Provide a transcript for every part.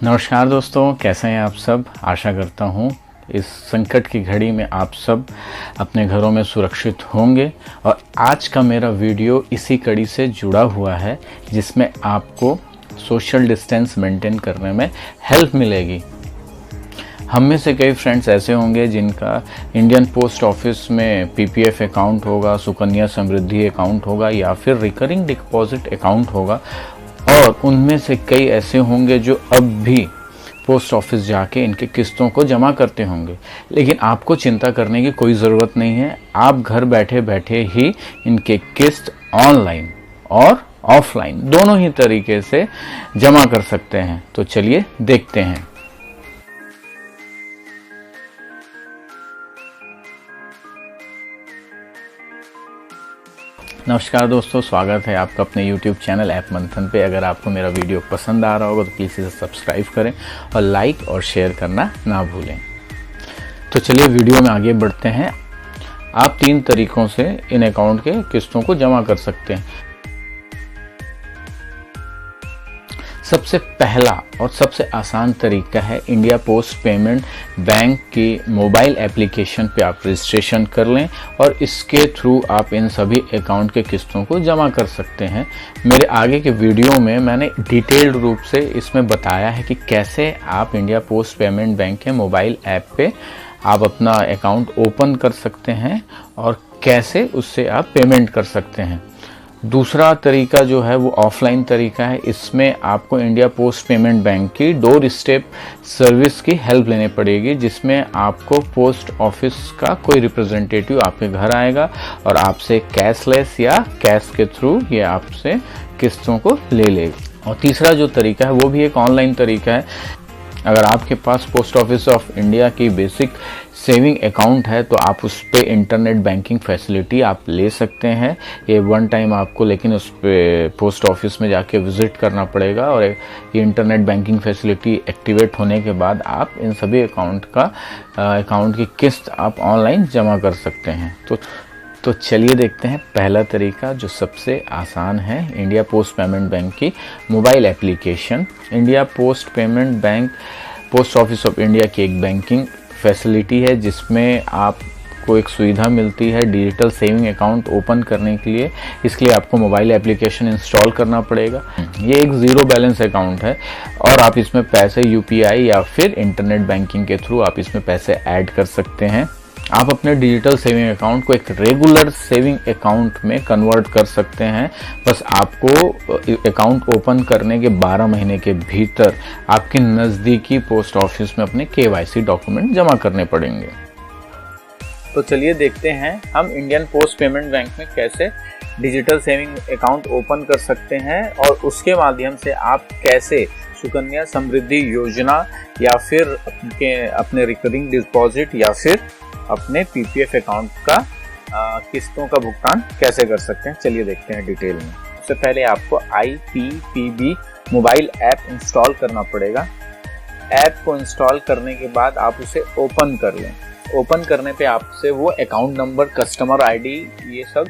नमस्कार दोस्तों, कैसे हैं आप सब। आशा करता हूँ इस संकट की घड़ी में आप सब अपने घरों में सुरक्षित होंगे। और आज का मेरा वीडियो इसी कड़ी से जुड़ा हुआ है जिसमें आपको सोशल डिस्टेंस मेंटेन करने में हेल्प मिलेगी। हम में से कई फ्रेंड्स ऐसे होंगे जिनका इंडियन पोस्ट ऑफिस में पीपीएफ अकाउंट होगा, सुकन्या समृद्धि अकाउंट होगा या फिर रिकरिंग डिपॉजिट अकाउंट होगा। और उनमें से कई ऐसे होंगे जो अब भी पोस्ट ऑफिस जाके इनके किस्तों को जमा करते होंगे। लेकिन आपको चिंता करने की कोई ज़रूरत नहीं है। आप घर बैठे बैठे ही इनके किस्त ऑनलाइन और ऑफलाइन दोनों ही तरीके से जमा कर सकते हैं। तो चलिए देखते हैं। नमस्कार दोस्तों, स्वागत है आपका अपने YouTube चैनल ऐप मंथन पे। अगर आपको मेरा वीडियो पसंद आ रहा होगा तो प्लीज़ इसे सब्सक्राइब करें और लाइक और शेयर करना ना भूलें। तो चलिए वीडियो में आगे बढ़ते हैं। आप 3 तरीकों से इन अकाउंट के किस्तों को जमा कर सकते हैं। सबसे पहला और सबसे आसान तरीका है इंडिया पोस्ट पेमेंट बैंक की मोबाइल एप्लीकेशन पे आप रजिस्ट्रेशन कर लें और इसके थ्रू आप इन सभी अकाउंट के किस्तों को जमा कर सकते हैं। मेरे आगे के वीडियो में मैंने डिटेल्ड रूप से इसमें बताया है कि कैसे आप इंडिया पोस्ट पेमेंट बैंक के मोबाइल ऐप पे आप अपना अकाउंट ओपन कर सकते हैं और कैसे उससे आप पेमेंट कर सकते हैं। दूसरा तरीका जो है वो ऑफलाइन तरीका है। इसमें आपको इंडिया पोस्ट पेमेंट बैंक की डोर स्टेप सर्विस की हेल्प लेनी पड़ेगी, जिसमें आपको पोस्ट ऑफिस का कोई रिप्रेजेंटेटिव आपके घर आएगा और आपसे कैशलेस या कैश के थ्रू ये आपसे किस्तों को ले लेगा। और तीसरा जो तरीका है वो भी एक ऑनलाइन तरीका है। अगर आपके पास पोस्ट ऑफिस ऑफ इंडिया की बेसिक सेविंग अकाउंट है तो आप उस पर इंटरनेट बैंकिंग फैसिलिटी आप ले सकते हैं। ये वन टाइम आपको लेकिन उस पर पोस्ट ऑफिस में जाके विज़िट करना पड़ेगा और ये इंटरनेट बैंकिंग फैसिलिटी एक्टिवेट होने के बाद आप इन सभी अकाउंट की किस्त आप ऑनलाइन जमा कर सकते हैं। तो चलिए देखते हैं पहला तरीका जो सबसे आसान है, इंडिया पोस्ट पेमेंट बैंक की mobile application. India post payment bank post office of India की एक बैंकिंग फैसिलिटी है जिसमें आपको एक सुविधा मिलती है डिजिटल सेविंग अकाउंट ओपन करने के लिए। इसके लिए आपको मोबाइल एप्लीकेशन इंस्टॉल करना पड़ेगा। ये एक ज़ीरो बैलेंस अकाउंट है और आप इसमें पैसे यूपीआई या फिर इंटरनेट बैंकिंग के थ्रू आप इसमें पैसे ऐड कर सकते हैं। आप अपने डिजिटल सेविंग अकाउंट को एक रेगुलर सेविंग अकाउंट में कन्वर्ट कर सकते हैं। बस आपको अकाउंट ओपन करने के 12 महीने के भीतर आपके नज़दीकी पोस्ट ऑफिस में अपने केवाईसी डॉक्यूमेंट जमा करने पड़ेंगे। तो चलिए देखते हैं हम इंडियन पोस्ट पेमेंट बैंक में कैसे डिजिटल सेविंग अकाउंट ओपन कर सकते हैं और उसके माध्यम से आप कैसे सुकन्या समृद्धि योजना या फिर अपने रिकरिंग डिपॉजिट या फिर अपने पीपीएफ अकाउंट का किस्तों का भुगतान कैसे कर सकते हैं। चलिए देखते हैं डिटेल में। सबसे पहले आपको IPPB मोबाइल ऐप इंस्टॉल करना पड़ेगा। ऐप को इंस्टॉल करने के बाद आप उसे ओपन कर लें। ओपन करने पे आपसे वो अकाउंट नंबर, कस्टमर आईडी ये सब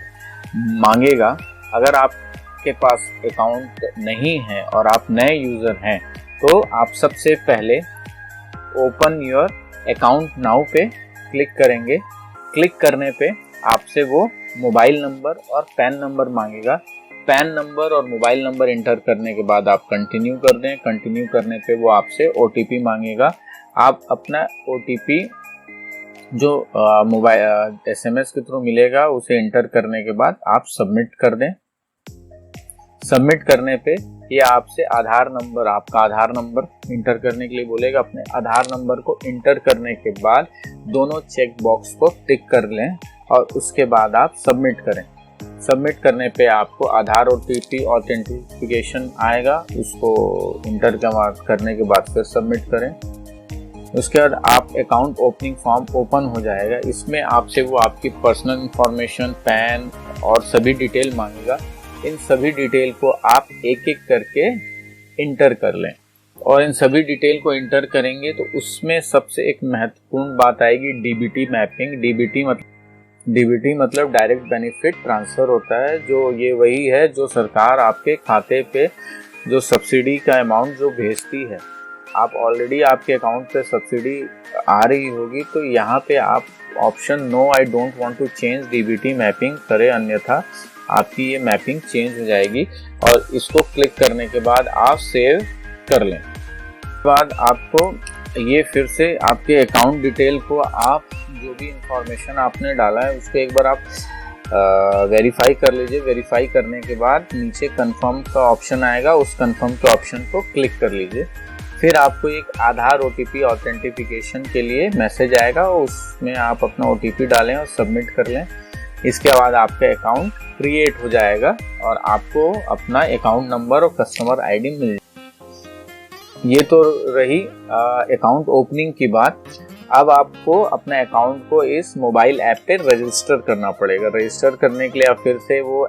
मांगेगा। अगर आपके पास अकाउंट नहीं है और आप नए यूज़र हैं तो आप सबसे पहले ओपन योर अकाउंट नाउ पे क्लिक करेंगे। क्लिक करने पे आपसे वो मोबाइल नंबर और पैन नंबर मांगेगा। पैन नंबर और मोबाइल नंबर इंटर करने के बाद आप कंटिन्यू कर दें। कंटिन्यू करने पे वो आपसे OTP मांगेगा। आप अपना OTP जो मोबाइल SMS के थ्रू मिलेगा उसे इंटर करने के बाद आप सबमिट कर दें। सबमिट करने पे ये आपसे आधार नंबर, आपका आधार नंबर इंटर करने के लिए बोलेगा। अपने आधार नंबर को इंटर करने के बाद दोनों चेक बॉक्स को टिक कर लें और उसके बाद आप सबमिट करें। सबमिट करने पे आपको आधार OTP ऑथेंटिफिकेशन आएगा, उसको इंटर करने के बाद फिर सबमिट करें। उसके बाद आप अकाउंट ओपनिंग फॉर्म ओपन हो जाएगा। इसमें आपसे वो आपकी पर्सनल इंफॉर्मेशन, पैन और सभी डिटेल मांगेगा। इन सभी डिटेल को आप एक एक करके इंटर कर लें और इन सभी डिटेल को इंटर करेंगे तो उसमें सबसे एक महत्वपूर्ण बात आएगी DBT मैपिंग। DBT मतलब डायरेक्ट बेनिफिट ट्रांसफर होता है। जो ये वही है जो सरकार आपके खाते पे जो सब्सिडी का अमाउंट जो भेजती है। आप ऑलरेडी आपके अकाउंट पे सब्सिडी आ रही होगी, तो यहाँ पे आप option no I don't want to change DBT mapping करें, अन्यथा आपकी ये मैपिंग चेंज हो जाएगी। और इसको क्लिक करने के बाद आप सेव कर लें। बाद आपको ये फिर से आपके अकाउंट डिटेल को आप जो भी इंफॉर्मेशन आपने डाला है उसको एक बार आप वेरीफाई कर लीजिए। वेरीफाई करने के बाद नीचे कंफर्म का ऑप्शन आएगा, उस कंफर्म के ऑप्शन को क्लिक कर लीजिए। फिर आपको एक आधार ओटीपी ऑथेंटिफिकेशन के लिए मैसेज आएगा, उसमें आप अपना ओटीपी डालें और सबमिट कर लें। इसके बाद आपका अकाउंट क्रिएट हो जाएगा और आपको अपना अकाउंट नंबर और कस्टमर आईडी मिल जाएगी। ये तो रही अकाउंट ओपनिंग की बात। अब आपको अपने अकाउंट को इस मोबाइल ऐप पे रजिस्टर करना पड़ेगा। रजिस्टर करने के लिए आप फिर से वो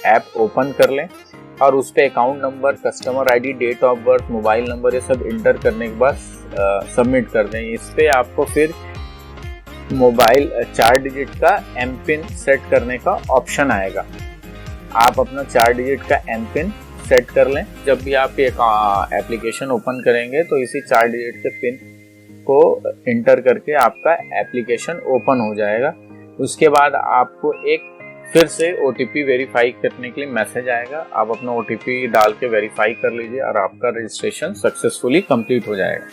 ऐप ओपन कर लें और उस पे account number, customer ID, date of birth, mobile number ये सब इंटर करने के बाद सबमिट कर दें। इस पे आपको फिर मोबाइल 4 डिजिट का एम पिन सेट करने का ऑप्शन आएगा। आप अपना 4 डिजिट का एम पिन सेट कर लें। जब भी आप ये एप्लीकेशन ओपन करेंगे तो इसी 4 डिजिट के पिन को इंटर करके आपका एप्लीकेशन ओपन हो जाएगा। उसके बाद आपको एक फिर से ओटीपी वेरीफाई करने के लिए मैसेज आएगा। आप अपना ओटीपी डाल के वेरीफाई कर लीजिए और आपका रजिस्ट्रेशन सक्सेसफुली कंप्लीट हो जाएगा।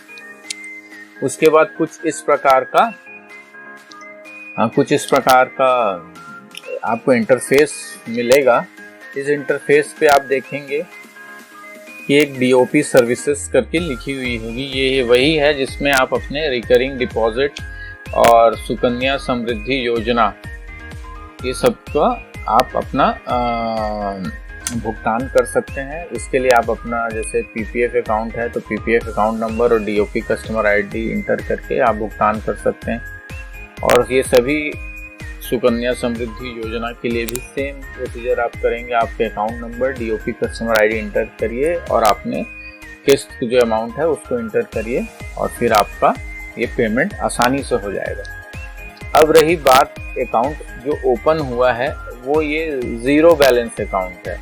उसके बाद कुछ इस प्रकार का आपको इंटरफेस मिलेगा। इस इंटरफेस पे आप देखेंगे कि एक डीओपी सर्विसेज करके लिखी हुई होगी। ये वही है जिसमें आप अपने रिकरिंग डिपॉजिट और सुकन्या समृद्धि योजना ये सब का आप अपना भुगतान कर सकते हैं। इसके लिए आप अपना जैसे पीपीएफ अकाउंट है तो पीपीएफ अकाउंट नंबर और डीओपी कस्टमर आईडी इंटर करके आप भुगतान कर सकते हैं। और ये सभी सुकन्या समृद्धि योजना के लिए भी सेम प्रोसीजर आप करेंगे। आपके account number, DOP customer ID inter करिए और आपने किस्त की जो अमाउंट है उसको इंटर करिए और फिर आपका ये पेमेंट आसानी से हो जाएगा। अब रही बात अकाउंट जो ओपन हुआ है वो ये ज़ीरो बैलेंस अकाउंट है।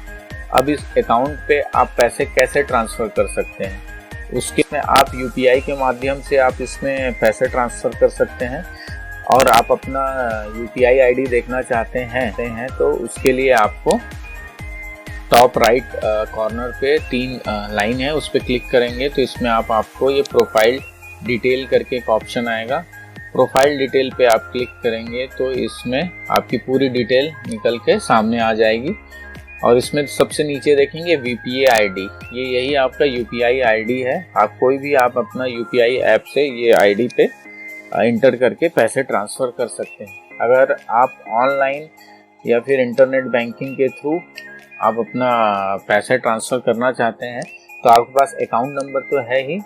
अब इस अकाउंट पे आप पैसे कैसे ट्रांसफ़र कर सकते हैं, उसके में आप यूपीआई के माध्यम से आप इसमें पैसे ट्रांसफ़र कर सकते हैं। और आप अपना यूपीआई आईडी देखना चाहते हैं तो उसके लिए आपको टॉप राइट कॉर्नर पे 3 लाइन है, उस पर क्लिक करेंगे तो इसमें आपको ये प्रोफाइल डिटेल करके एक ऑप्शन आएगा। प्रोफाइल डिटेल पे आप क्लिक करेंगे तो इसमें आपकी पूरी डिटेल निकल के सामने आ जाएगी। और इसमें सबसे नीचे देखेंगे वीपीए आईडी, यही आपका यूपीआई आईडी है। आप कोई भी आप अपना यूपीआई ऐप से ये आईडी पे इंटर करके पैसे ट्रांसफ़र कर सकते हैं। अगर आप ऑनलाइन या फिर इंटरनेट बैंकिंग के थ्रू आप अपना पैसे ट्रांसफ़र करना चाहते हैं तो आपके पास अकाउंट नंबर तो है ही,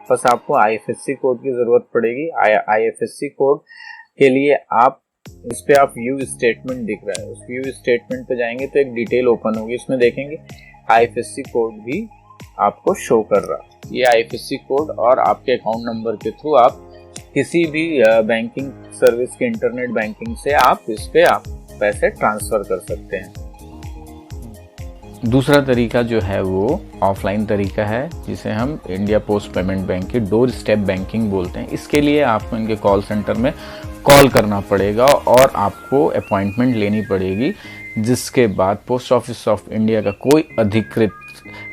बस आपको आईएफएससी कोड की ज़रूरत पड़ेगी। आईएफएससी कोड के लिए आप इस पे आप व्यू स्टेटमेंट दिख रहा है, उस व्यू स्टेटमेंट पे जाएंगे तो एक डिटेल ओपन होगी। इसमें देखेंगे आईएफएससी कोड भी आपको शो कर रहा है। ये आईएफएससी कोड और आपके अकाउंट नंबर के थ्रू आप किसी भी बैंकिंग सर्विस के इंटरनेट बैंकिंग से आप इस पे आप पैसे ट्रांसफ़र कर सकते हैं। दूसरा तरीका जो है वो ऑफलाइन तरीका है, जिसे हम इंडिया पोस्ट पेमेंट बैंक के डोर स्टेप बैंकिंग बोलते हैं। इसके लिए आपको इनके कॉल सेंटर में कॉल करना पड़ेगा और आपको अपॉइंटमेंट लेनी पड़ेगी, जिसके बाद पोस्ट ऑफिस ऑफ इंडिया का कोई अधिकृत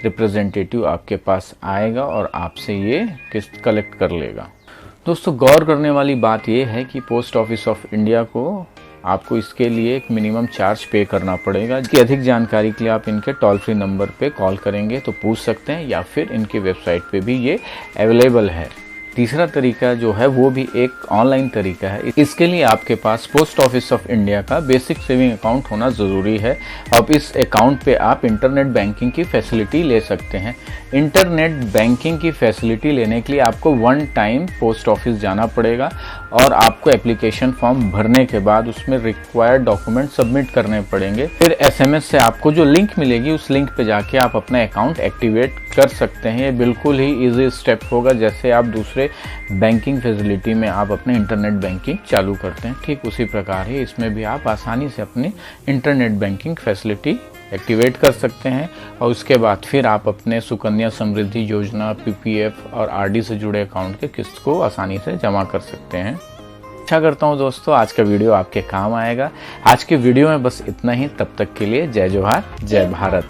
रिप्रेजेंटेटिव आपके पास आएगा और आपसे ये किस्त कलेक्ट कर लेगा। दोस्तों, गौर करने वाली बात यह है कि पोस्ट ऑफिस ऑफ इंडिया को आपको इसके लिए एक मिनिमम चार्ज पे करना पड़ेगा। इसकी अधिक जानकारी के लिए आप इनके टोल फ्री नंबर पे कॉल करेंगे तो पूछ सकते हैं, या फिर इनकी वेबसाइट पे भी ये अवेलेबल है। तीसरा तरीका जो है वो भी एक ऑनलाइन तरीका है। इसके लिए आपके पास पोस्ट ऑफिस ऑफ इंडिया का बेसिक सेविंग अकाउंट होना ज़रूरी है। अब इस अकाउंट पे आप इंटरनेट बैंकिंग की फैसिलिटी ले सकते हैं। इंटरनेट बैंकिंग की फैसिलिटी लेने के लिए आपको 1 टाइम पोस्ट ऑफिस जाना पड़ेगा और आपको एप्लीकेशन फॉर्म भरने के बाद उसमें रिक्वायर्ड डॉक्यूमेंट सबमिट करने पड़ेंगे। फिर एसएमएस से आपको जो लिंक मिलेगी उस लिंक पे जाके आप अपना अकाउंट एक्टिवेट कर सकते हैं। ये बिल्कुल ही ईजी स्टेप होगा, जैसे आप दूसरे बैंकिंग फैसिलिटी में आप अपने इंटरनेट बैंकिंग चालू करते हैं, ठीक उसी प्रकार ही इसमें भी आप आसानी से अपनी इंटरनेट बैंकिंग फैसिलिटी एक्टिवेट कर सकते हैं और उसके बाद फिर आप अपने सुकन्या समृद्धि योजना, पीपीएफ और आरडी से जुड़े अकाउंट के किस्त को आसानी से जमा कर सकते हैं। आशा करता हूँ दोस्तों आज का वीडियो आपके काम आएगा। आज के वीडियो में बस इतना ही। तब तक के लिए जय जोहार, जय भारत।